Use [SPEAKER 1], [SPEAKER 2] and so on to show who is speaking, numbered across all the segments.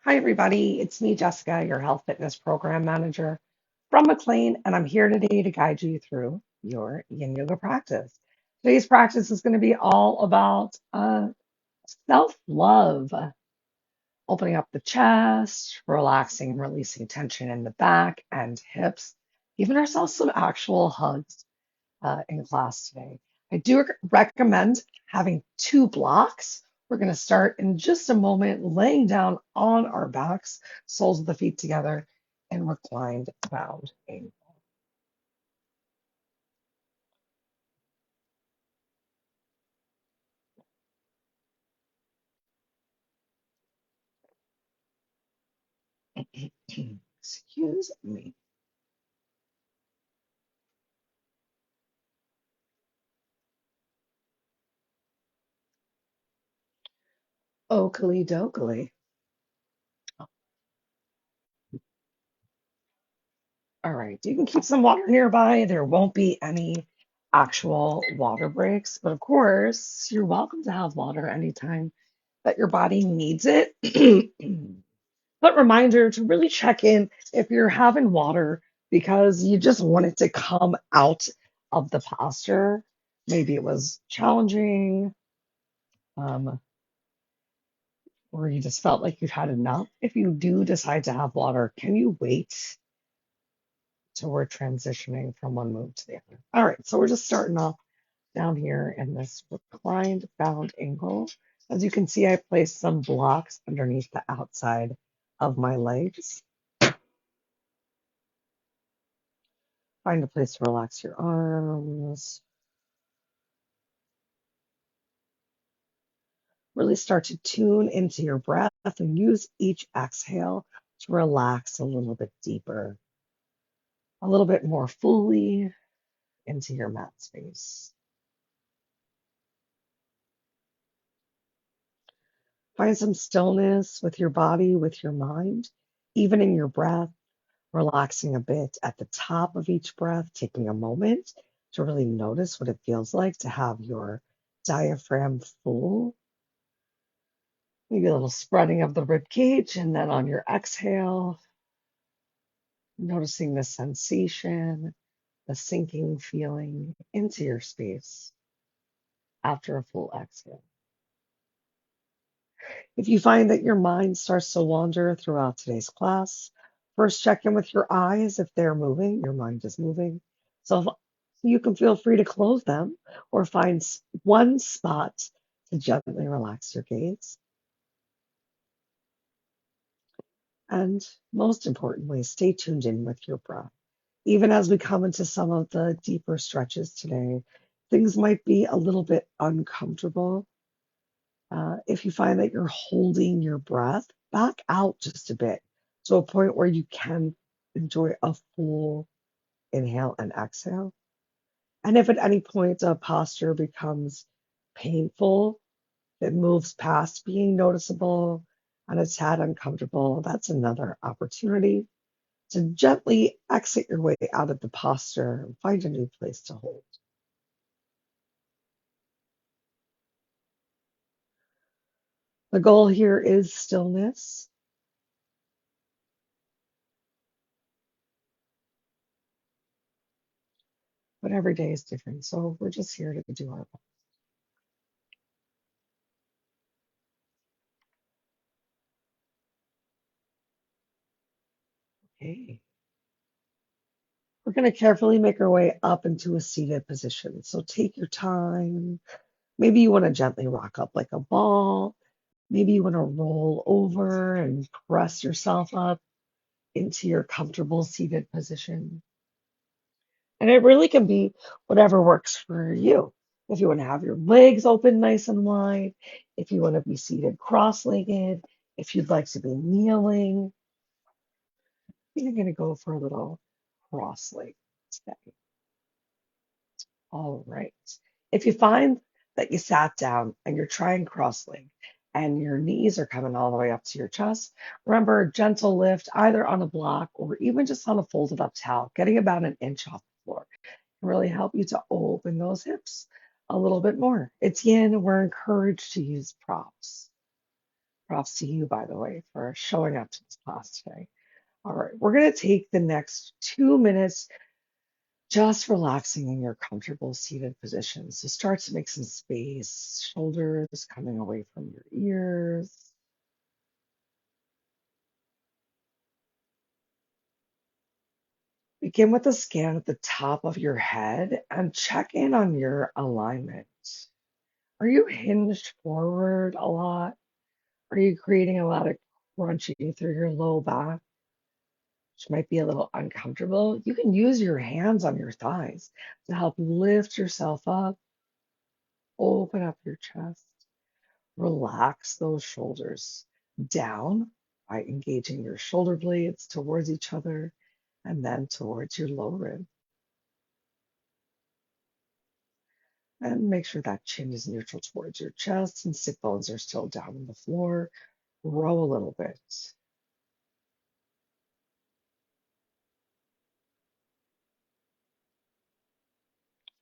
[SPEAKER 1] Hi, everybody. It's me, Jessica, your health fitness program manager from McLean, and I'm here today to guide you through your Yin Yoga practice. Today's practice is going to be all about self-love, opening up the chest, relaxing and releasing tension in the back and hips, giving ourselves some actual hugs in class today. I do recommend having two blocks. We're going to start in just a moment, laying down on our backs, soles of the feet together, and reclined bound ankle. Excuse me. Oakley dokley. All right, you can keep some water nearby. There won't be any actual water breaks, but of course, you're welcome to have water anytime that your body needs it. But reminder to really check in if you're having water because you just want it to come out of the posture. Maybe it was challenging, um, or you just felt like you've had enough. If you do decide to have water, can you wait till we're transitioning from one move to the other? All right, so we're just starting off down here in this reclined bound ankle. As you can see, I placed some blocks underneath the outside of my legs. Find a place to relax your arms. Really start to tune into your breath and use each exhale to relax a little bit deeper, a little bit more fully into your mat space. Find some stillness with your body, with your mind, even in your breath, relaxing a bit at the top of each breath, taking a moment to really notice what it feels like to have your diaphragm full. Maybe a little spreading of the rib cage, and then on your exhale, noticing the sensation, the sinking feeling into your space after a full exhale. If you find that your mind starts to wander throughout today's class, first check in with your eyes. If they're moving, your mind is moving. So you can feel free to close them or find one spot to gently relax your gaze. And most importantly, stay tuned in with your breath. Even as we come into some of the deeper stretches today, things might be a little bit uncomfortable. If you find that you're holding your breath, back out just a bit to a point where you can enjoy a full inhale and exhale. And if at any point a posture becomes painful, it moves past being noticeable and a tad uncomfortable, that's another opportunity to gently exit your way out of the posture and find a new place to hold. The goal here is stillness, but every day is different. So we're just here to do our best. Okay. We're going to carefully make our way up into a seated position. So take your time. Maybe you want to gently rock up like a ball. Maybe you want to roll over and press yourself up into your comfortable seated position. And it really can be whatever works for you. If you want to have your legs open nice and wide, if you want to be seated cross-legged, if you'd like to be kneeling, you're going to go for a little cross-legged today. All right. If you find that you sat down and you're trying cross-legged and your knees are coming all the way up to your chest, remember a gentle lift either on a block or even just on a folded up towel, getting about an inch off the floor can really help you to open those hips a little bit more. It's yin, we're encouraged to use props. Props to you, by the way, for showing up to this class today. All right, we're going to take the next 2 minutes just relaxing in your comfortable seated position. So start to make some space, shoulders coming away from your ears. Begin with a scan at the top of your head and check in on your alignment. Are you hinged forward a lot? Are you creating a lot of crunching through your low back, which might be a little uncomfortable? You can use your hands on your thighs to help lift yourself up, open up your chest, relax those shoulders down by engaging your shoulder blades towards each other and then towards your low rib. And make sure that chin is neutral towards your chest and sit bones are still down on the floor. Row a little bit.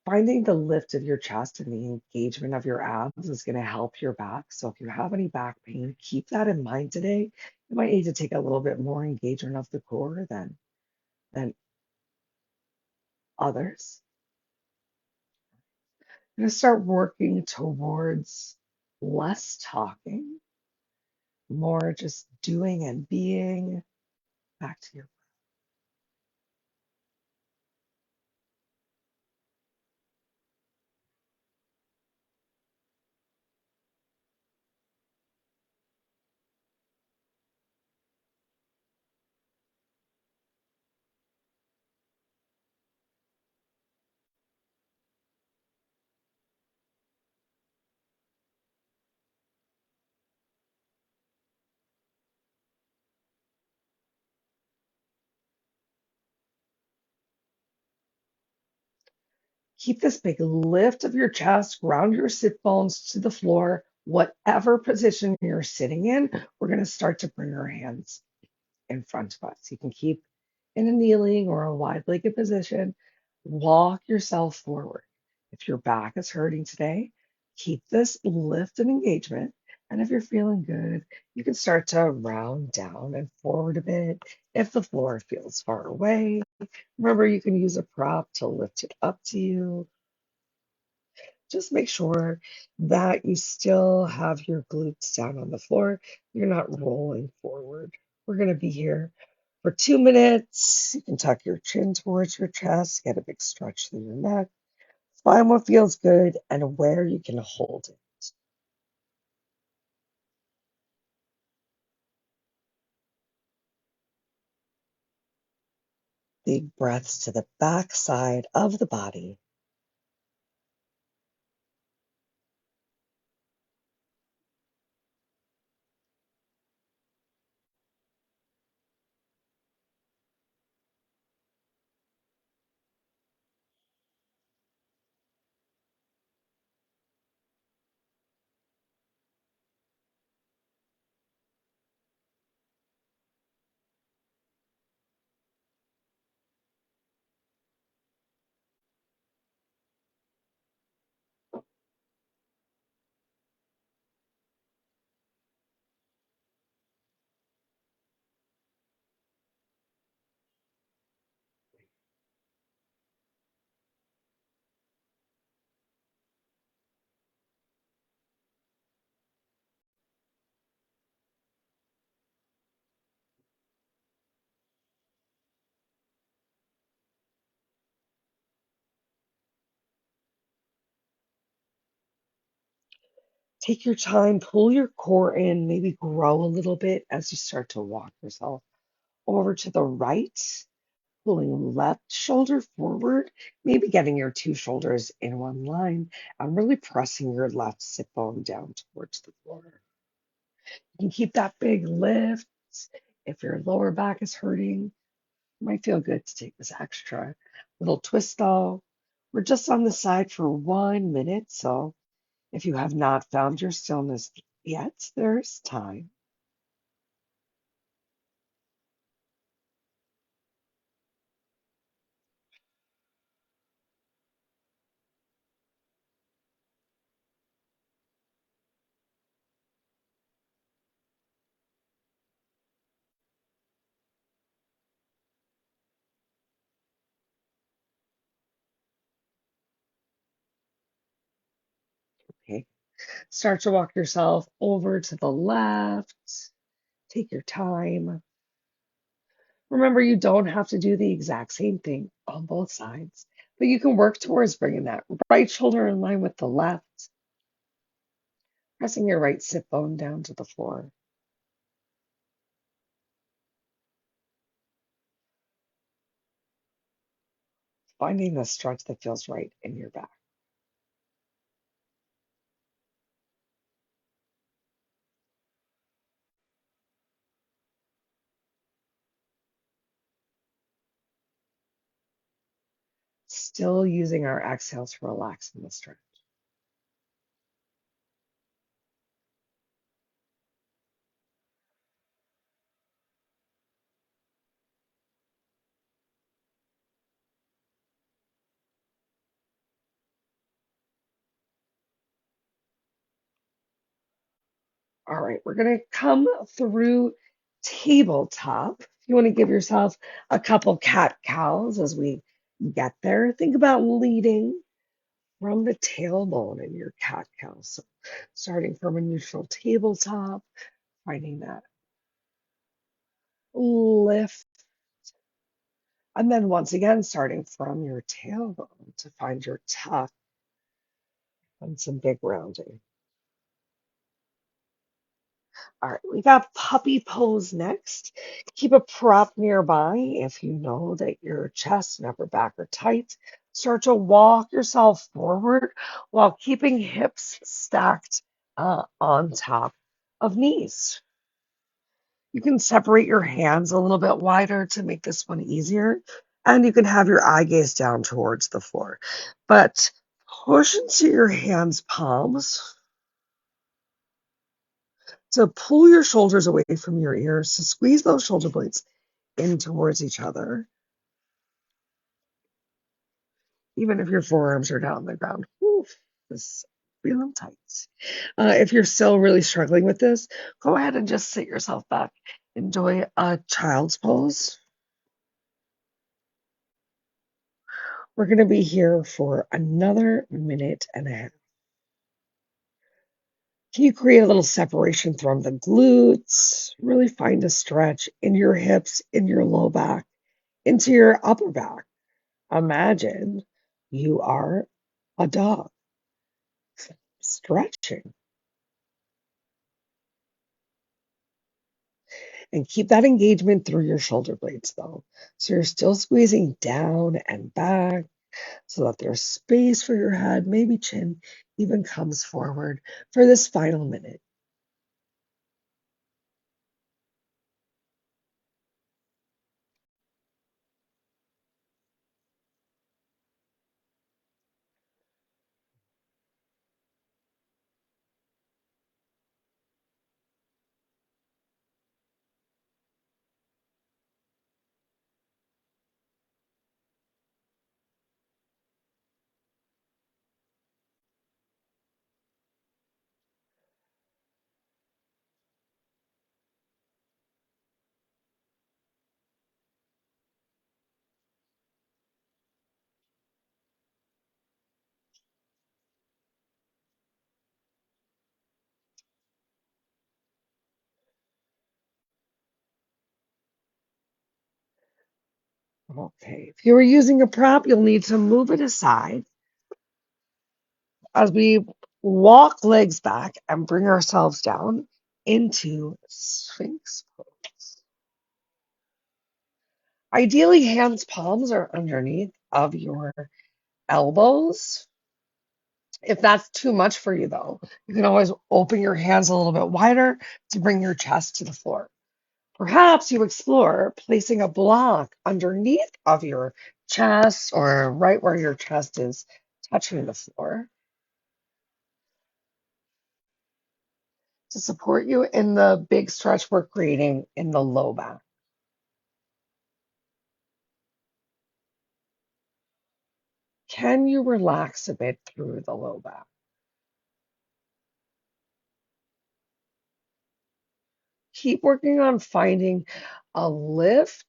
[SPEAKER 1] Finding the lift of your chest and the engagement of your abs is going to help your back. So if you have any back pain, keep that in mind today. You might need to take a little bit more engagement of the core than others. I'm going to start working towards less talking, more just doing and being. Back to your Keep this big lift of your chest, ground your sit bones to the floor, whatever position you're sitting in. We're going to start to bring our hands in front of us. You can keep in a kneeling or a wide legged position. Walk yourself forward. If your back is hurting today, keep this lift and engagement. And if you're feeling good, you can start to round down and forward a bit. If the floor feels far away, remember you can use a prop to lift it up to you. Just make sure that you still have your glutes down on the floor. You're not rolling forward. We're going to be here for 2 minutes. You can tuck your chin towards your chest, get a big stretch through your neck. Find what feels good and where you can hold it. Big breaths to the back side of the body. Take your time, pull your core in, maybe grow a little bit as you start to walk yourself over to the right, pulling left shoulder forward, maybe getting your two shoulders in one line, and really pressing your left sit bone down towards the floor. You can keep that big lift. If your lower back is hurting, it might feel good to take this extra little twist though. We're just on the side for 1 minute, so if you have not found your stillness yet, there's time. Start to walk yourself over to the left. Take your time. Remember, you don't have to do the exact same thing on both sides, but you can work towards bringing that right shoulder in line with the left, pressing your right sit bone down to the floor. Finding the stretch that feels right in your back. Still using our exhales to relax in the stretch. All right, we're going to come through tabletop. If you want to give yourself a couple cat cows as we get there, think about leading from the tailbone in your cat cow. So starting from a neutral tabletop, finding that lift, and then once again, starting from your tailbone to find your tuck and some big rounding. All right, we got puppy pose next. Keep a prop nearby if you know that your chest and upper back are tight. Start to walk yourself forward while keeping hips stacked on top of knees. You can separate your hands a little bit wider to make this one easier, and you can have your eye gaze down towards the floor. But push into your hands' palms to pull your shoulders away from your ears, to squeeze those shoulder blades in towards each other, even if your forearms are down on the ground. Oof, this feeling tight. If you're still really struggling with this, go ahead and just sit yourself back. Enjoy a child's pose. We're going to be here for another minute and a half. Can you create a little separation from the glutes? Really find a stretch in your hips, in your low back, into your upper back. Imagine you are a dog stretching, and keep that engagement through your shoulder blades though. So you're still squeezing down and back so that there's space for your head, maybe chin even comes forward for this final minute. Okay, if you were using a prop, you'll need to move it aside as we walk legs back and bring ourselves down into Sphinx Pose. Ideally, hands palms are underneath of your elbows. If that's too much for you, though, you can always open your hands a little bit wider to bring your chest to the floor. Perhaps you explore placing a block underneath of your chest or right where your chest is touching the floor to support you in the big stretch we're creating in the low back. Can you relax a bit through the low back? Keep working on finding a lift.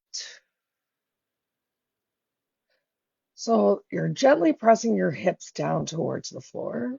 [SPEAKER 1] So you're gently pressing your hips down towards the floor.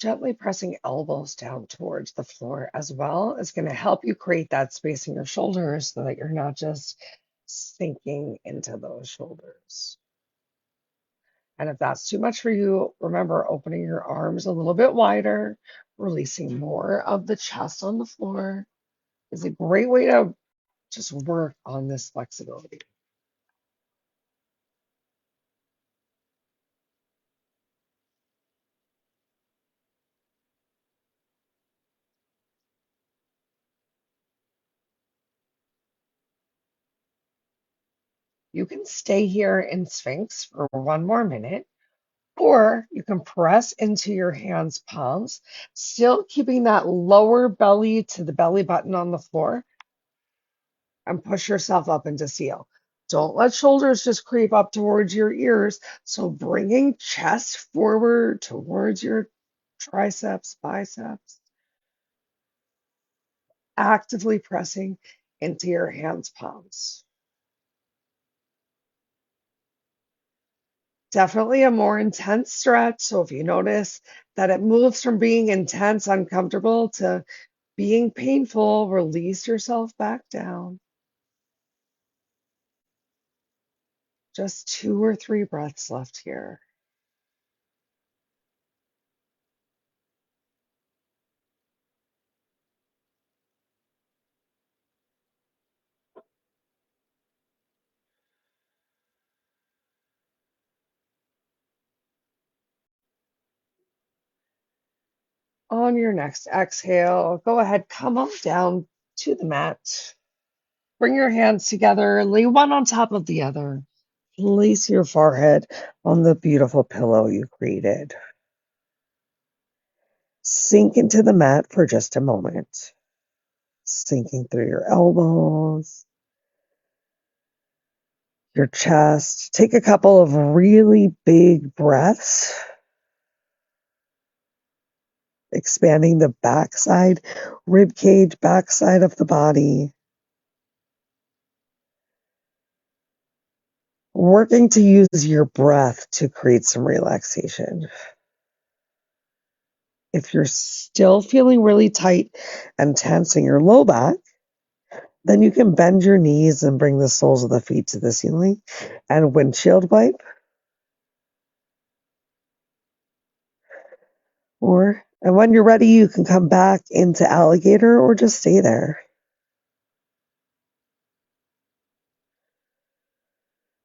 [SPEAKER 1] Gently pressing elbows down towards the floor as well is going to help you create that space in your shoulders so that you're not just sinking into those shoulders. And if that's too much for you, remember opening your arms a little bit wider, releasing more of the chest on the floor is a great way to just work on this flexibility. You can stay here in Sphinx for one more minute, or you can press into your hands' palms, still keeping that lower belly to the belly button on the floor, and push yourself up into seal. Don't let shoulders just creep up towards your ears. So bringing chest forward towards your triceps, biceps, actively pressing into your hands' palms. Definitely a more intense stretch. So if you notice that it moves from being intense, uncomfortable to being painful, release yourself back down. Just 2 or 3 breaths left here. On your next exhale, go ahead, come on down to the mat. Bring your hands together, lay one on top of the other. Place your forehead on the beautiful pillow you created. Sink into the mat for just a moment, sinking through your elbows, your chest. Take a couple of really big breaths, expanding the backside, rib cage, backside of the body. Working to use your breath to create some relaxation. If you're still feeling really tight and tense in your low back, then you can bend your knees and bring the soles of the feet to the ceiling and windshield wipe. And when you're ready, you can come back into alligator or just stay there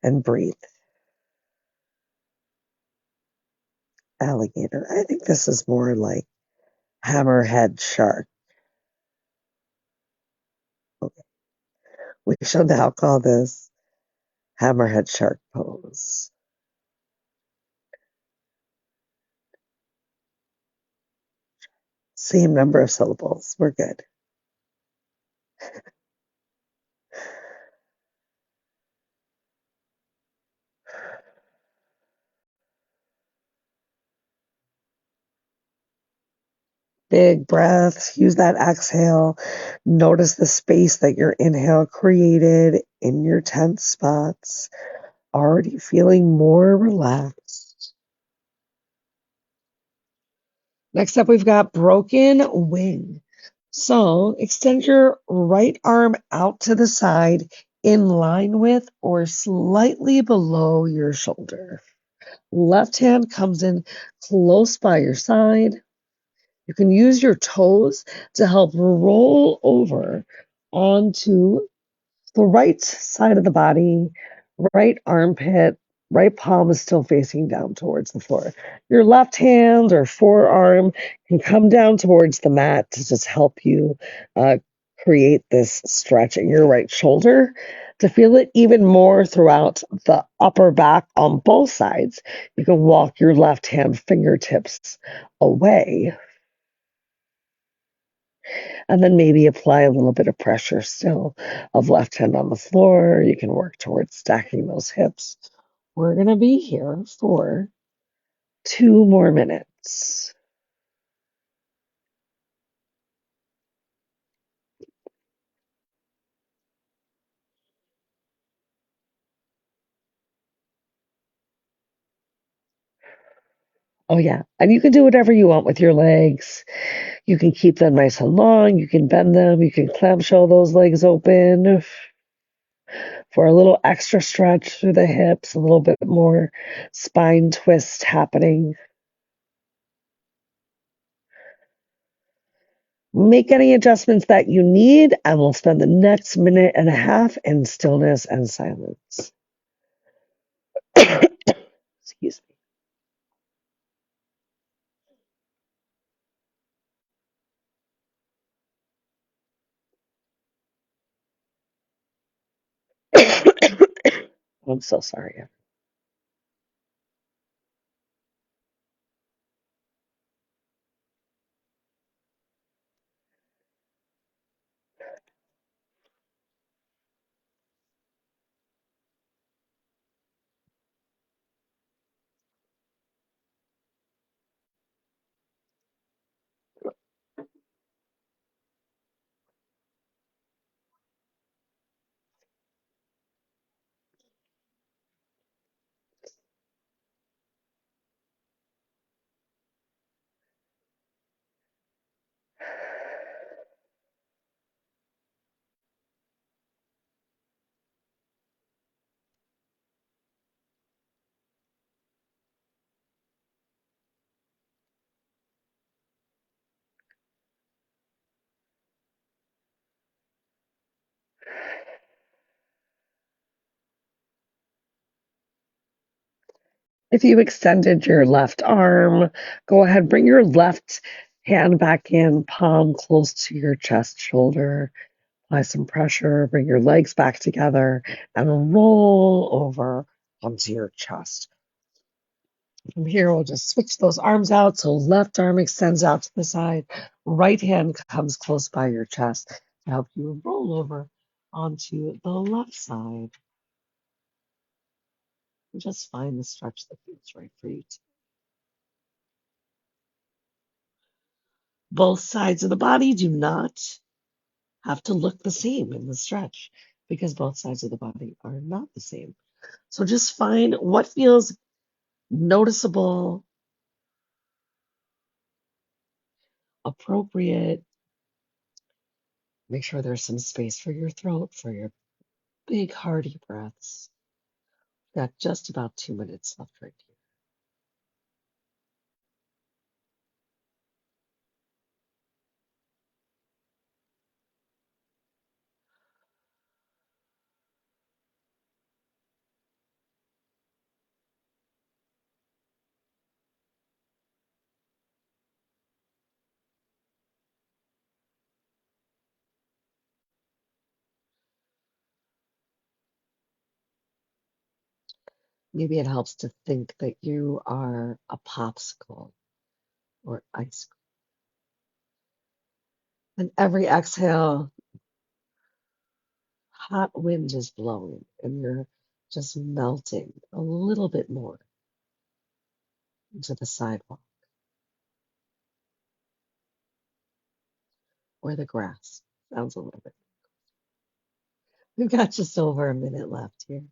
[SPEAKER 1] and breathe. Alligator. I think this is more like hammerhead shark. Okay. We shall now call this hammerhead shark pose. Same number of syllables. We're good. Big breaths. Use that exhale. Notice the space that your inhale created in your tense spots. Already feeling more relaxed. Next up, we've got broken wing. So extend your right arm out to the side in line with or slightly below your shoulder. Left hand comes in close by your side. You can use your toes to help roll over onto the right side of the body, right armpit, right palm is still facing down towards the floor. Your left hand or forearm can come down towards the mat to just help you create this stretch in your right shoulder. To feel it even more throughout the upper back on both sides, you can walk your left hand fingertips away and then maybe apply a little bit of pressure still of left hand on the floor. You can work towards stacking those hips. We're going to be here for 2 more minutes.
[SPEAKER 2] Oh, yeah. And you can do whatever you want with your legs. You can keep them nice and long. You can bend them. You can clamshell those legs open for a little extra stretch through the hips, a little bit more spine twist happening. Make any adjustments that you need, and we'll spend the next minute and a half in stillness and silence. Excuse me. I'm so sorry. If you extended your left arm, go ahead, bring your left hand back in, palm close to your chest, shoulder. Apply some pressure, bring your legs back together, and roll over onto your chest. From here, we'll just switch those arms out. So left arm extends out to the side, right hand comes close by your chest to help you roll over onto the left side. And just find the stretch that feels right for you. Both sides of the body do not have to look the same in the stretch because both sides of the body are not the same. So just find what feels noticeable, appropriate. Make sure there's some space for your throat for your big, hearty breaths. Got just about 2 minutes left right here. Maybe it helps to think that you are a popsicle or ice cream. And every exhale, hot wind is blowing and you're just melting a little bit more into the sidewalk or the grass. Sounds a little bit. We've got just over a minute left here.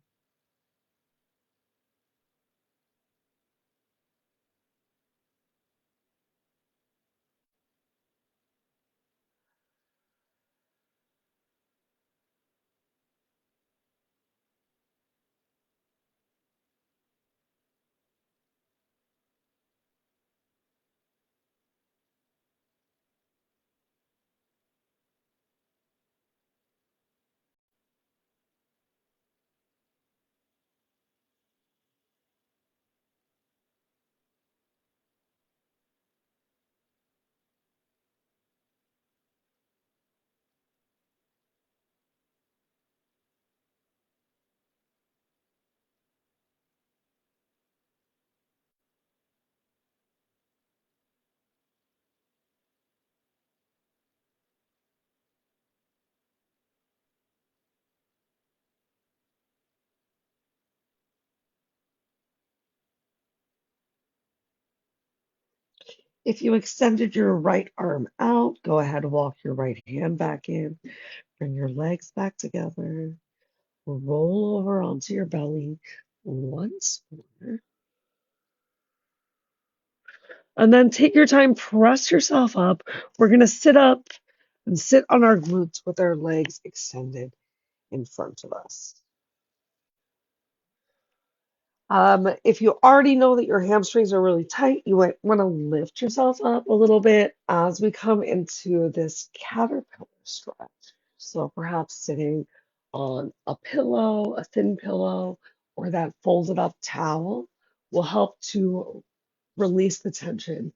[SPEAKER 2] If you extended your right arm out, go ahead and walk your right hand back in. Bring your legs back together. Roll over onto your belly once more. And then take your time, press yourself up. We're going to sit up and sit on our glutes with our legs extended in front of us. If you already know that your hamstrings are really tight, you might want to lift yourself up a little bit as we come into this caterpillar stretch. So perhaps sitting on a pillow, a thin pillow, or that folded up towel will help to release the tension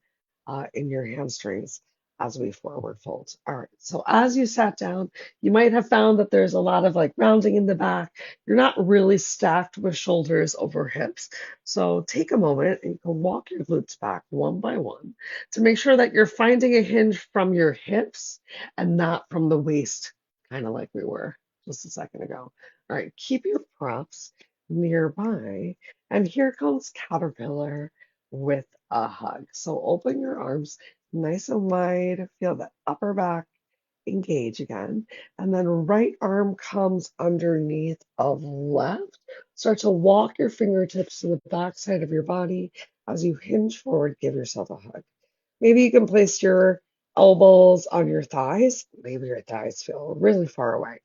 [SPEAKER 2] in your hamstrings as we forward fold. All right. So as you sat down, you might have found that there's a lot of like rounding in the back. You're not really stacked with shoulders over hips. So take a moment and you can walk your glutes back one by one to make sure that you're finding a hinge from your hips and not from the waist, kind of like we were just a second ago. All right. Keep your props nearby. And here comes caterpillar with a hug. So open your arms nice and wide. Feel the upper back engage again. And then right arm comes underneath of left. Start to walk your fingertips to the back side of your body. As you hinge forward, give yourself a hug. Maybe you can place your elbows on your thighs. Maybe your thighs feel really far away.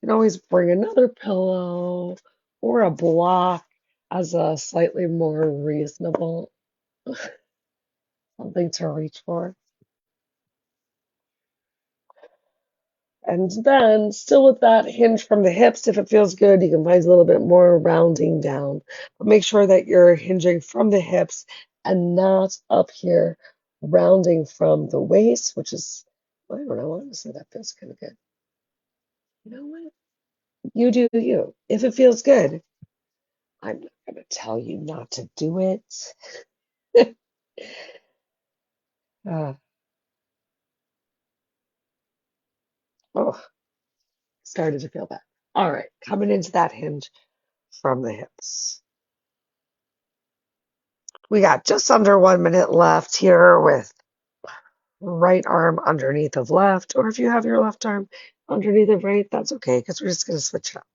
[SPEAKER 2] You can always bring another pillow or a block as a slightly more reasonable something to reach for. And then, still with that hinge from the hips, if it feels good, you can find a little bit more rounding down. But make sure that you're hinging from the hips and not up here, rounding from the waist, which is, I don't know, honestly, that feels kind of good. You know what? You do you. If it feels good, I'm not going to tell you not to do it. uh, oh, started to feel bad. All right, coming into that hinge from the hips. We got just under 1 minute left here with right arm underneath of left, or if you have your left arm underneath of right, that's okay because we're just going to switch it up.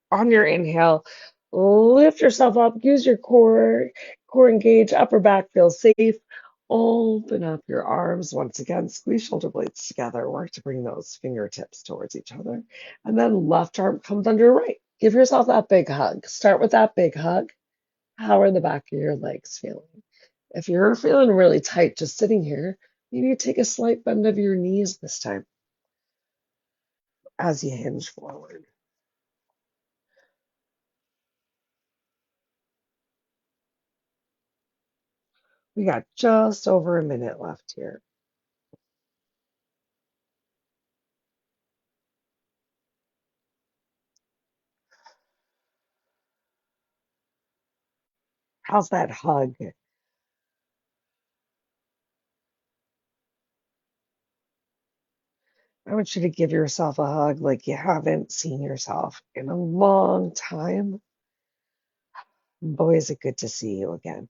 [SPEAKER 2] On your inhale, lift yourself up, use your core engage, upper back feels safe. Open up your arms once again, squeeze shoulder blades together, work to bring those fingertips towards each other. And then left arm comes under right. Give yourself that big hug. Start with that big hug. How are the back of your legs feeling? If you're feeling really tight just sitting here, maybe you take a slight bend of your knees this time as you hinge forward. We got just over 1 minute left here. How's that hug? I want you to give yourself a hug like you haven't seen yourself in a long time. Boy, is it good to see you again.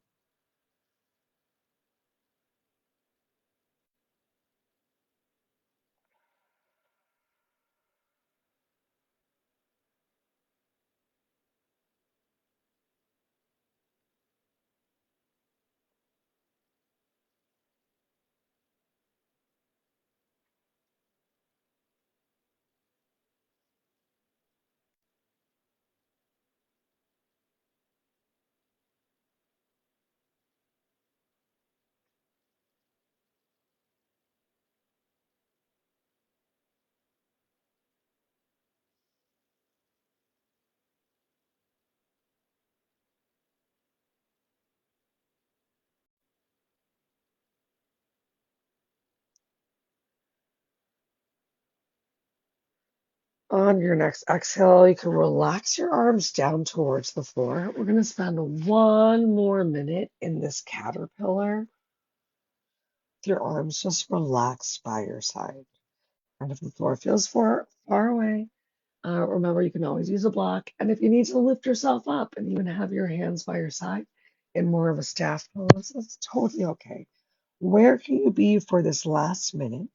[SPEAKER 2] On your next exhale, you can relax your arms down towards the floor. We're going to spend 1 more minute in this caterpillar with your arms just relaxed by your side.
[SPEAKER 1] And if the floor feels far away, remember you can always use a block. And if you need to lift yourself up and even have your hands by your side in more of a staff pose, that's totally okay. Where can you be for this last minute?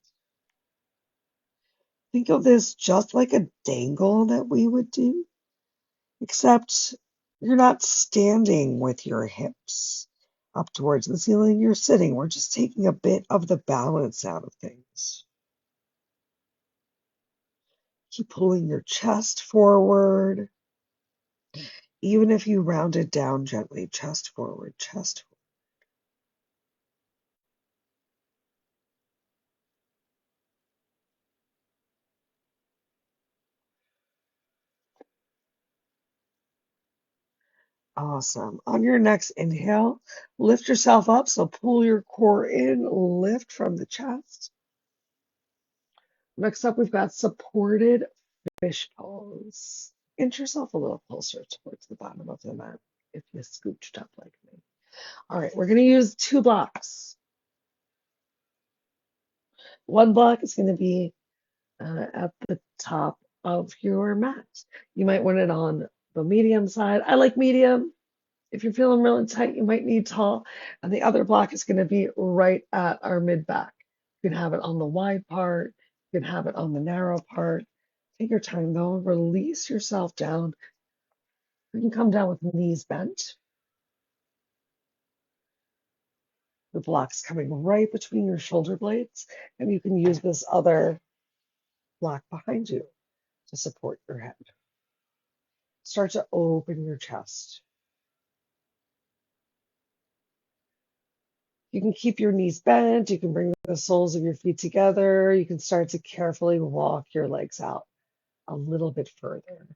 [SPEAKER 1] Think of this just like a dangle that we would do, except you're not standing with your hips up towards the ceiling. You're sitting. We're just taking a bit of the balance out of things. Keep pulling your chest forward, even if you round it down gently, chest forward, chest forward. Awesome. On your next inhale, lift yourself up. So pull your core in, lift from the chest. Next up, we've got supported fish pose. Inch yourself a little closer towards the bottom of the mat if you scooched up like me. All right, we're going to use two blocks. One block is going to be at the top of your mat. You might want it on the medium side. I like medium. If you're feeling really tight, you might need tall. And the other block is going to be right at our mid back. You can have it on the wide part. You can have it on the narrow part. Take your time though. Release yourself down. You can come down with knees bent. The block's coming right between your shoulder blades. And you can use this other block behind you to support your head. Start to open your chest. You can keep your knees bent. You can bring the soles of your feet together. You can start to carefully walk your legs out a little bit further.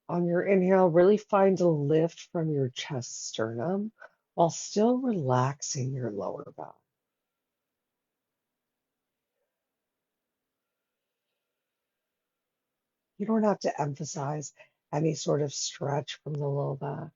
[SPEAKER 1] On your inhale, really find a lift from your chest sternum while still relaxing your lower back. You don't have to emphasize any sort of stretch from the low back.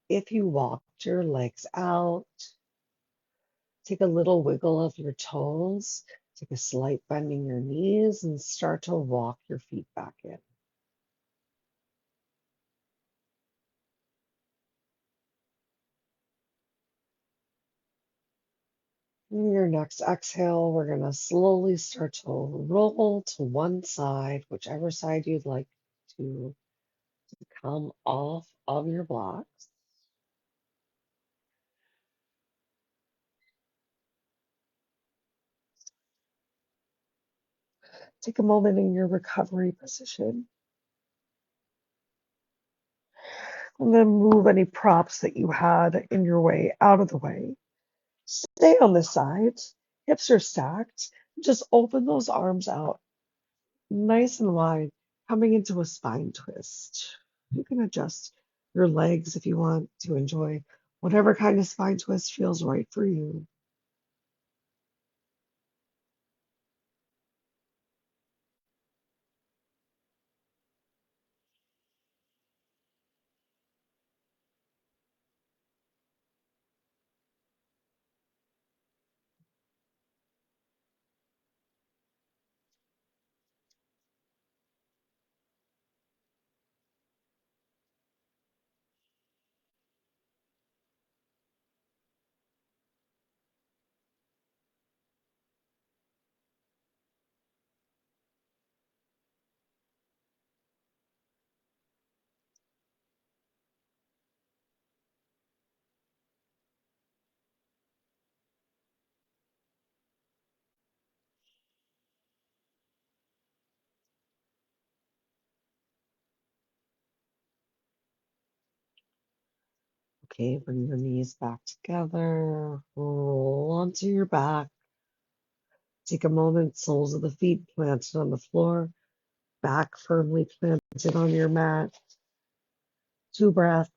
[SPEAKER 2] If you walked your legs out, take a little wiggle of your toes, take a slight bend in your knees, and start to walk your feet back in. In your next exhale, we're going to slowly start to roll to one side, whichever side you'd like to come off of your blocks. Take a moment in your recovery position and then move any props that you had in your way out of the way. Stay on this side, hips are stacked. Just open those arms out nice and wide, coming into a spine twist. You can adjust your legs if you want to enjoy whatever kind of spine twist feels right for you. Okay, bring your knees back together, roll onto your back. Take a moment, soles of the feet planted on the floor, back firmly planted on your mat. 2 breaths,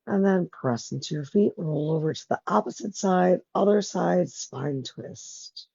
[SPEAKER 2] and then press into your feet, roll over to the opposite side, other side, spine twist.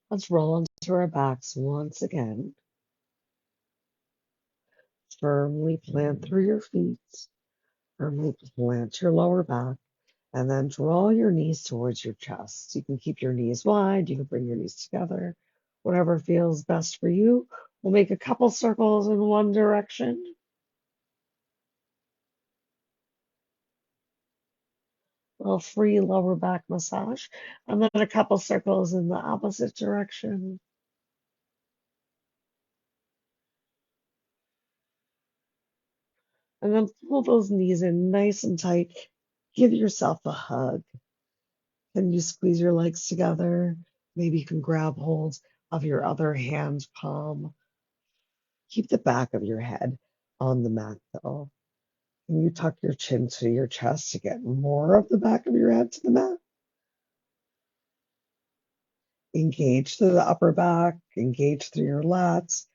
[SPEAKER 2] Let's roll onto our backs once again. Firmly plant through your feet. Firmly plant your lower back. And then draw your knees towards your chest. You can keep your knees wide. You can bring your knees together. Whatever feels best for you. We'll make a couple circles in one direction. A little free lower back massage. And then a couple circles in the opposite direction. And then pull those knees in nice and tight. Give yourself a hug. Can you squeeze your legs together? Maybe you can grab hold of your other hand palm. Keep the back of your head on the mat though. Can you tuck your chin to your chest to get more of the back of your head to the mat? Engage through the upper back, engage through your lats,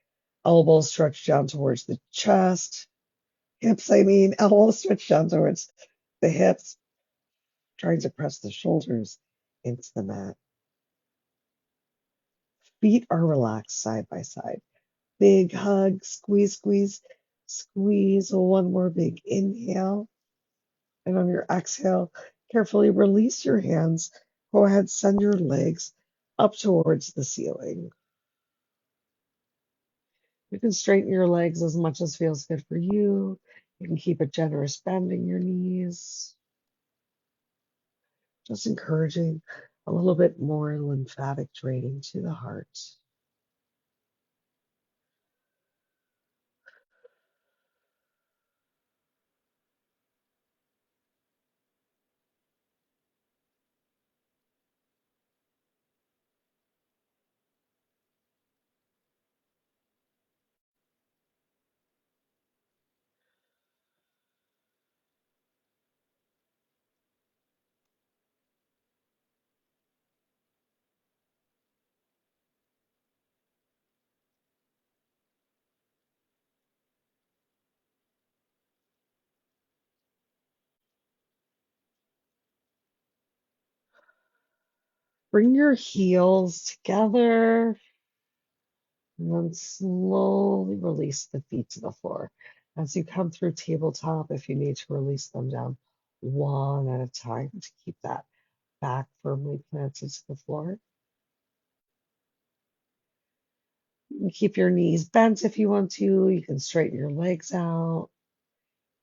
[SPEAKER 2] elbows stretch down towards the chest, elbows stretch down towards the hips, trying to press the shoulders into the mat. Feet are relaxed side by side. Big hug, squeeze, squeeze, squeeze. One more big inhale. And on your exhale, carefully release your hands. Go ahead, send your legs up towards the ceiling. You can straighten your legs as much as feels good for you. You can keep a generous bend in your knees. just encouraging a little bit more lymphatic draining to the heart. Bring your heels together and then slowly release the feet to the floor. As you come through tabletop, if you need to release them down one at a time to keep that back firmly planted to the floor. You can keep your knees bent if you want to. You can straighten your legs out.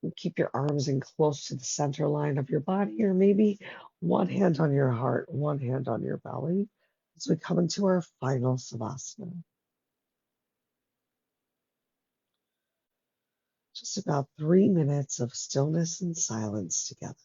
[SPEAKER 2] You keep your arms in close to the center line of your body, or maybe one hand on your heart, one hand on your belly as we come into our final savasana. Just about 3 minutes of stillness and silence together.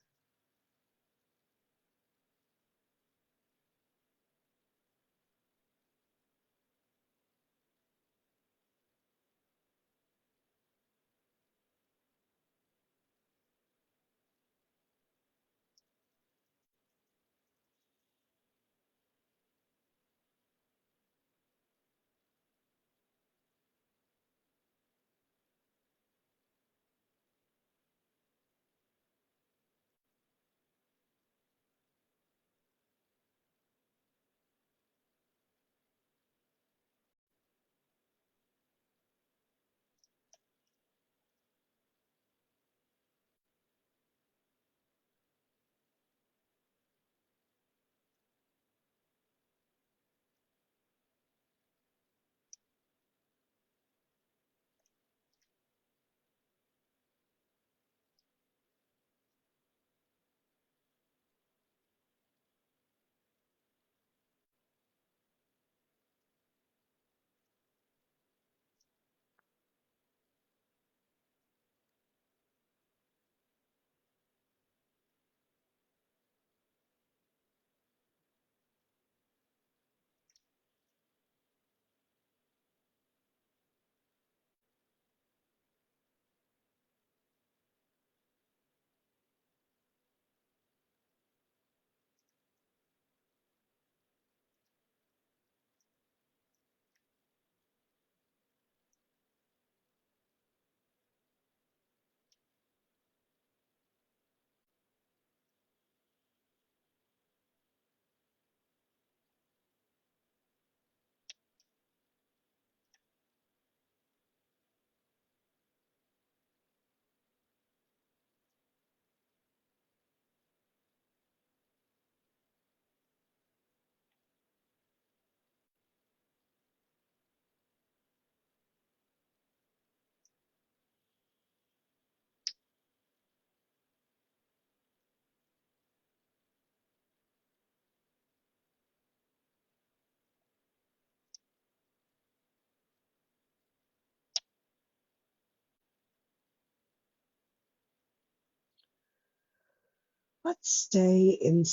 [SPEAKER 2] Let's stay in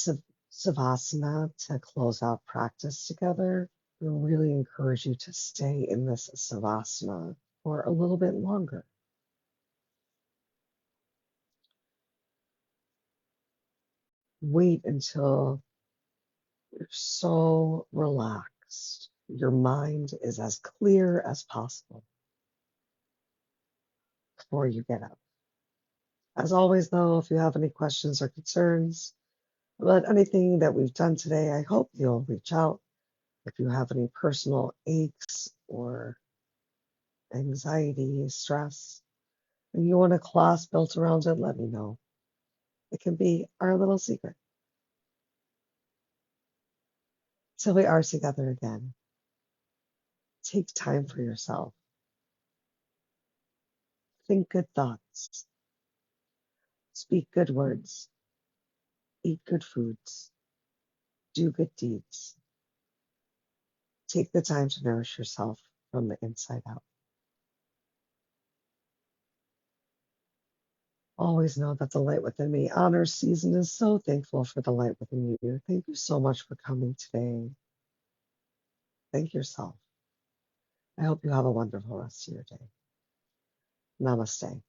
[SPEAKER 2] Savasana to close out practice together. I really encourage you to stay in this Savasana for a little bit longer. Wait until you're so relaxed. Your mind is as clear as possible before you get up. As always, though, if you have any questions or concerns about anything that we've done today, I hope you'll reach out. If you have any personal aches or anxiety, stress, and you want a class built around it, let me know. It can be our little secret. Till we are together again, take time for yourself. Think good thoughts. Speak good words. Eat good foods.
[SPEAKER 1] Do good deeds. Take the time to nourish yourself from the inside out. Always know that the light within me honors, sees, and is so thankful for the light within you. Thank you so much for coming today. Thank yourself. I hope you have a wonderful rest of your day. Namaste.